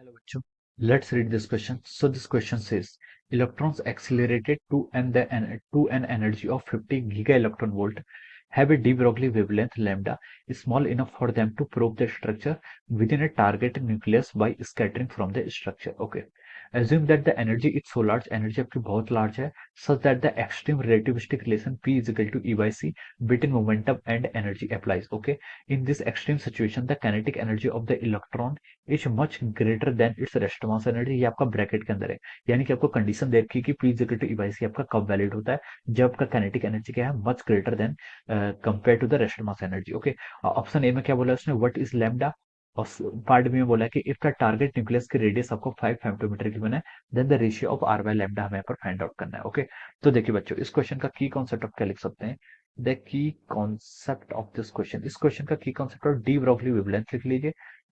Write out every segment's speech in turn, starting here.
Hello, bachcho. Let's read this question. So this question says, electrons accelerated to an energy of 50 giga electron volt have a de Broglie wavelength lambda is small enough for them to probe the structure within a target nucleus by scattering from the structure. Okay. Assume that the energy is so large, energy आपकी बहुत large है, such that the extreme relativistic relation P is equal to E by C between momentum and energy applies. Okay. In this extreme situation, the kinetic energy of the electron is much greater then it's rest mass energy. ये आपका bracket के अंदर है, यानी कि आपको condition दे रखी है कि P is equal to E by C आपका कब वैलिड होता है, जब आपका काइनेटिक एनर्जी क्या है, much greater than compare to the rest mass energy. Okay, option A में क्या बोला उसने, व्हाट इज लैम्डा, और पार्ट बी में बोला है कि इफ द टारगेट न्यूक्लियस की रेडियस आपको 5 फेमटोमीटर गिवन है, then the ratio of R by lambda हमें यहाँ पर फाइंड आउट करना है। ओके, तो देखिए बच्चों, इस क्वेश्चन का की कॉन्सेप्ट आप क्या लिख सकते हैं, the key concept of this question, इस क्वेश्चन का की कॉन्सेप्ट और डी ब्रोगली वेवलेंथ लिख लीजिए,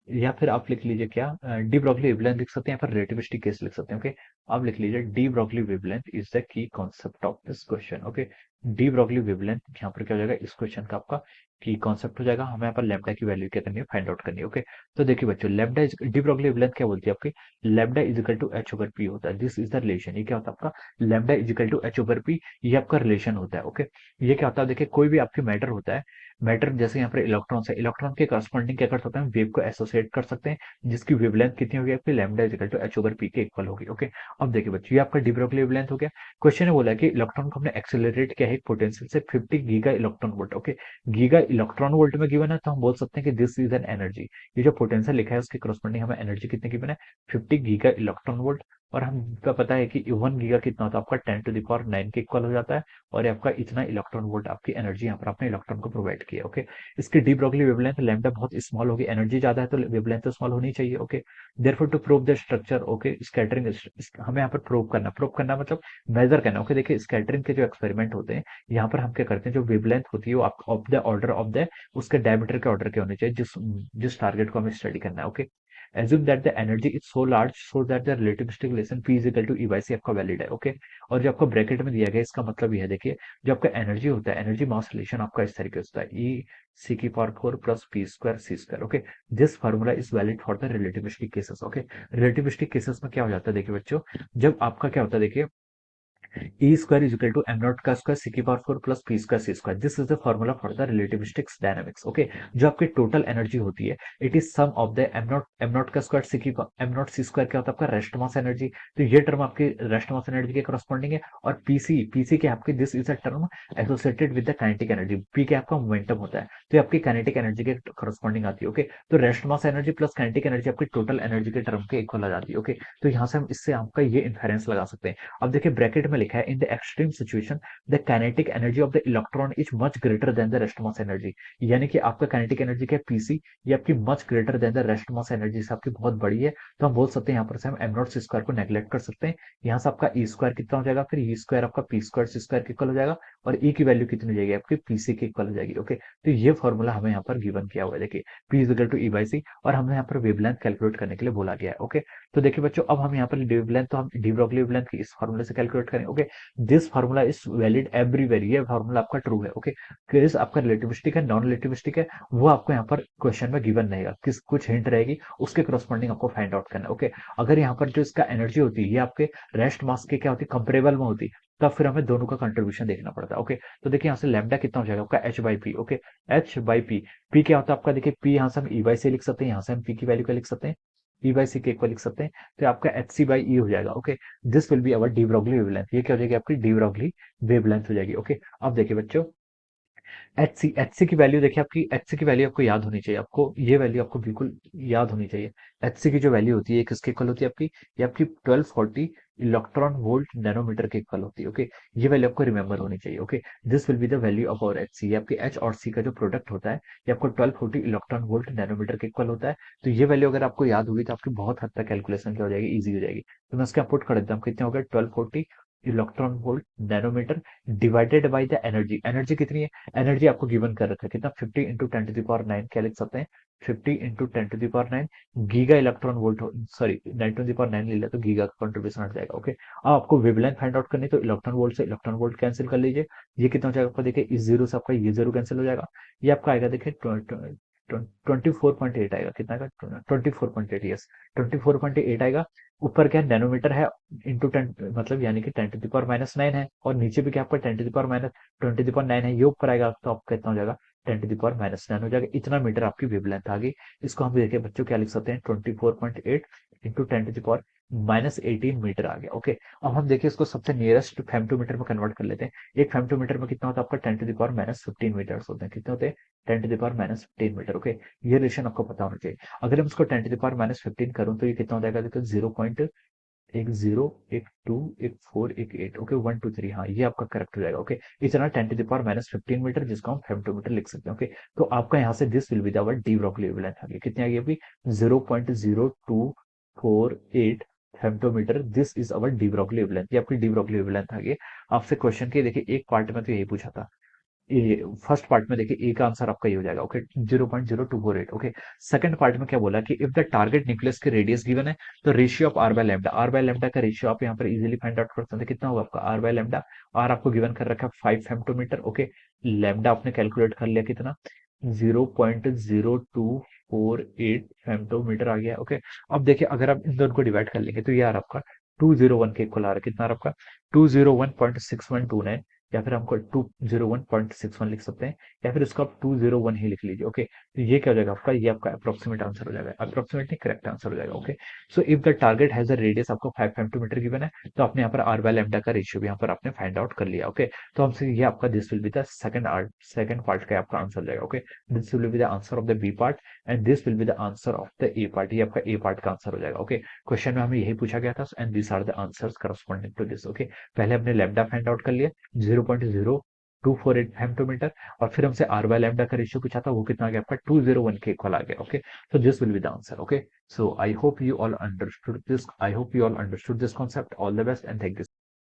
या फिर आप लिख लीजिए क्या, डी ब्रोगली वेवलेंथ लिख सकते हैं, या फिर रिलेटिविस्टिक केस लिख सकते हैं। ओके, आप लिख लीजिए D Broglie wavelength is the key concept of this question. Okay, D Broglie wavelength यहाँ पर क्या हो जाएगा, इस क्वेश्चन का आपका की कॉन्सेप्ट हो जाएगा। हमें यहाँ पर लैम्डा की वैल्यू क्या करनी है, फाइंड आउट करनी है। ओके, तो देखिए बच्चों, lambda is de Broglie wavelength क्या बोलती है आपकी, lambda is equal to H over P होता है। दिस इज द रिलेशन, ये क्या होता है आपका, lambda is equal to H over P, ये आपका रिलेशन होता है। ओके, ये क्या होता है, देखिए कोई भी आपकी मैटर होता है, मैटर जैसे यहाँ पर इलेक्ट्रॉन्स है, इलेक्ट्रॉन के करस्पॉन्डिंग क्या कर सकते हैं, वेव को एसोसिएट कर सकते हैं, जिसकी वेवलेंथ कितनी होगी आपकी, lambda is equal to H over P के इक्वल होगी। ओके, अब देखिए बच्चों, ये आपका डी ब्रोगली वेवलेंथ हो गया। क्वेश्चन ने बोला कि इलेक्ट्रॉन को हमने एक्सेलरेट किया है पोटेंशियल से 50 giga electron volt. Okay, giga electron volt में गिवन है, तो हम बोल सकते हैं कि दिस इज एन एनर्जी। ये जो पोटेंशियल लिखा है उसके करस्पॉन्डिंग हमें एनर्जी कितने गिवन है, 50 गीगा इलेक्ट्रॉन वोल्ट। और हमको पता है कि 1 गीगा कितना होता है आपका, 10 टू द पावर 9 के इक्वल हो जाता है, और ये आपका इतना इलेक्ट्रॉन वोल्ट आपकी एनर्जी यहाँ पर आपने इलेक्ट्रॉन को प्रोवाइड किया। ओके, इसकी डी ब्रोगली वेवलेंथ लैम्डा बहुत स्मॉल होगी, एनर्जी ज्यादा है तो वेवलेंथ तो स्मॉल होनी चाहिए। Okay, therefore to prove the structure, okay, scattering हमें यहाँ पर प्रूव करना मतलब मेजर करना। ओके, देखिए स्कैटरिंग के जो एक्सपेरिमेंट होते हैं, यहाँ पर हम क्या करते हैं, जो वेवलेंथ होती है वो of the order of the उसके डायमीटर के ऑर्डर के होने चाहिए, जिस जिस टारगेट को हमें स्टडी करना है। Okay, assume that the energy is so large so that the relativistic relation P is equal to E by C आपका वैलिड है। ओके, और जो आपको ब्रैकेट में दिया गया इसका मतलब यह है, देखिए जो आपका एनर्जी होता है, एनर्जी मास रिलेशन आपका इस तरीके से होता है, ई सी की power 4 plus P square C square. Okay, this formula is valid for the relativistic cases. Okay, relativistic cases में क्या हो जाता है, देखिए बच्चों, जब आपका क्या होता है, देखिए E square is equal to M naught का स्क्वायर सी की power 4 plus P square C square, this is the formula for the relativistic dynamics. Okay, जो आपकी टोटल एनर्जी होती है, it is sum of the M naught का square C की M not C square क्या होता है आपका, रेस्ट मास एनर्जी। तो ये टर्म आपकी रेस्ट मास एनर्जी के करस्पॉन्डिंग है, और पीसी के आपकी this is a term associated with the kinetic energy, P के आपका मोमेंटम होता है, तो ये आपकी काइनेटिक एनर्जी के करस्पॉन्डिंग आती है। ओके, तो rest mass energy plus kinetic energy आपकी टोटल एनर्जी के टर्म के इक्वल आ जाती है। ओके, तो यहाँ से हम इससे आपका ये इन्फेरेंस लगा सकते हैं। अब देखिए ब्रैकेट में लिखा है, in the extreme situation the kinetic energy of the electron is much greater then the rest mass energy, यानी कि आपका काइनेटिक एनर्जी क्या है, पीसी, ये आपकी much greater then the rest mass energy से आपकी बहुत बड़ी है। तो हम बोल सकते हैं यहाँ पर से हम एम नॉट सी स्क्वायर को नेग्लेक्ट कर सकते हैं, यहाँ से आपका ई स्क्वायर कितना हो जाएगा, फिर ई स्क्वायर आपका पी स्क्वायर सी स्क्वायर के इक्वल हो जाएगा, और ई की वैल्यू कितनी हो जाएगी आपकी, पीसी के इक्वल हो जाएगी। ओके, तो ये फॉर्मूला हमें यहाँ पर गिवन किया हुआ है, देखिए P is equal to E by C, और हमें यहाँ पर वेवलेंथ कैलकुलेट करने के लिए बोला गया है। ओके, तो देखिए बच्चों, अब हम यहाँ पर वेवलेंथ तो हम डी ब्रोगली वेवलेंथ की इस फॉर्मूले से कैलकुलेट करें। Okay, this formula is valid everywhere, ये फार्मूला आपका ट्रू है। ओके, किस आपका रिलेटिविस्टिक है, नॉन रिलेटिविस्टिक है, वो आपको यहाँ पर क्वेश्चन में गिवन रहेगा, किस कुछ हिंट रहेगी, उसके करस्पॉन्डिंग आपको फाइंड आउट करना है। ओके, अगर यहाँ पर जो इसका एनर्जी होती है ये आपके रेस्ट मास के क्या होती है, कंपेरेबल में होती, तब फिर हमें दोनों का कंट्रीब्यूशन देखना पड़ता है। ओके, तो देखिए यहाँ से लैम्डा कितना हो जाएगा आपका, H by P. Okay, H by P, P क्या होता है आपका, देखिए पी यहाँ से हम ई बाई से लिख सकते हैं, यहाँ से हम पी की वैल्यू क्या लिख सकते हैं, ई बाई सी के इक्वल लिख सकते हैं, तो आपका एच सी बाई ई हो जाएगा। Okay, this will be our D Broglie wavelength, ये क्या हो जाएगी आपकी डी ब्रोगली वेवलेंथ हो जाएगी। ओके, अब देखिए बच्चों, एच सी की वैल्यू देखिए, आपकी एच सी की वैल्यू आपको याद होनी चाहिए, आपको ये वैल्यू आपको बिल्कुल याद होनी चाहिए। एच सी की जो वैल्यू होती है किसके इक्वल होती है आपकी, ये आपकी 1240 इलेक्ट्रॉन वोल्ट नैनोमीटर के इक्वल होती है। ओके, ये वैल्यू आपको रिमेंबर होनी चाहिए। Okay, this will be the value of our H C, आपकी एच और सी का जो प्रोडक्ट होता है, ये आपको 1240 इलेक्ट्रॉन वोल्ट नैनोमीटर के इक्वल होता है। तो ये वैल्यू अगर आपको याद होगी तो आपकी बहुत हद तक कैलकुलेशन क्या हो जाएगी, ईजी हो जाएगी। तो मैं इसका पुट कर देता हूँ, कितने हो गए, 1240 electron volt nanometre divided by the energy, energy कितनी है, एनर्जी आपको गिवन कर रखा है कितना, 50 इंटू 10 टू द पावर 9, क्या लिख सकते हैं, 50 into 10 to the power 9 giga electron volt, sorry 9 to the power 9 ले लिया तो गीगा का कंट्रीब्यूशन हट जाएगा। ओके, अब आपको वेवलेंथ फाइंड आउट करनी है, तो इलेक्ट्रॉन वोल्ट से इलेक्ट्रॉन वोल्ट कैंसिल कर लीजिए, ये कितना हो जाएगा आपको, देखिए इस जीरो से आपका ये जीरो कैंसिल हो जाएगा, ये आपका आएगा देखिए 24.8 आएगा, कितना आएगा, 24.8, यस 24.8 आएगा। ऊपर क्या नैनोमीटर है, इंटू 10, मतलब यानी कि 10⁻⁹ है, और नीचे भी क्या आपका 10⁻20⁹ है, ये ऊपर आएगा तो आपका कितना हो जाएगा, 10⁻⁹ हो जाएगा। इतना मीटर आपकी वेवलेंथ आ गई। इसको हम देखिए बच्चों क्या लिख सकते हैं, 24.8 इंटू 10⁻⁸ मीटर आ गया। ओके, अब हम देखिए इसको सबसे नियरेस्ट फेमटोमीटर में कन्वर्ट कर लेते हैं। एक फेमटोमीटर में कितना होता है आपका, 10⁻⁻15 मीटर्स होते हैं। कितने होते हैं, 10⁻⁻15 मीटर। ओके, ये रिलेशन आपको पता होना चाहिए। अगर हम इसको 10⁻⁻15 करूं तो ये कितना हो जाएगा, देखो 0.10, 12, 14, 8, ओके, 1, 2, 3, हाँ ये आपका करेक्ट हो जाएगा। ओके, इतना 10⁻⁻15 मीटर, जिसको हम फेमटोमीटर लिख सकते हैं। ओके, तो आपका यहाँ से this will be the de Broglie wavelength आ गई, कितनी आ गई अभी, 0.0248 femtometre. This is our de Broglie wavelength, ये आपकी डी ब्रॉगली वेवलेंथ आ गई। आपसे क्वेश्चन के देखिए एक पार्ट में तो यही पूछा था, ये फर्स्ट पार्ट में देखिए ए का आंसर आपका ये हो जाएगा। ओके, 0.0248। ओके, सेकंड पार्ट में क्या बोला कि इफ द टारगेट न्यूक्लियस की रेडियस गिवन है, तो ratio of R by lambda, R by lambda का रेशियो आप यहाँ पर इजीली फाइंड आउट कर सकते हैं। कितना होगा आपका आर बाय लैम्डा, आर आपको गिवन कर रखा है 5 फेमटोमीटर। ओके, लैम्डा आपने कैलकुलेट कर लिया कितना, 0.0248 फेमटोमीटर आ गया। ओके, अब देखिए अगर आप इन दोनों को डिवाइड कर लेंगे तो यार आपका 201 के इक्वल आ रहा है। कितना आ रहा है आपका, 201.6129, या फिर हमको 201.61 लिख सकते हैं, या फिर इसको आप 201 ही लिख लीजिए। ओके, तो ये क्या हो जाएगा आपका, ये आपका अप्रोक्सीमेट आंसर हो जाएगा, अप्रोक्सीमेट नहीं करेक्ट आंसर हो जाएगा। Okay, so if the target has a radius, आपको 5 फेमटोमीटर गिवन है, तो आपने यहाँ पर आर बाय लैम्डा का रेशियो भी यहाँ पर आपने फाइंड आउट कर लिया। ओके, तो हमसे ये आपका this will be the second part का आपका आंसर हो जाएगा। Okay, this will be the answer of the B part and this will be the answer of the A part, ये आपका ए पार्ट का आंसर हो जाएगा। ओके, क्वेश्चन में हमें यही पूछा गया था and this are the answers corresponding to this. Okay, पहले हमने लैम्डा फाइंड आउट कर लिया 0.0248 फेमटोमीटर, और फिर हमसे आर बाय लैम्डा का रेशियो पूछा था, वो कितना आ गया आपका 201 के इक्वल आ गया। Okay, so this will be the answer. Okay, so I hope you all understood this, I hope you all understood this concept. All the best and thank you.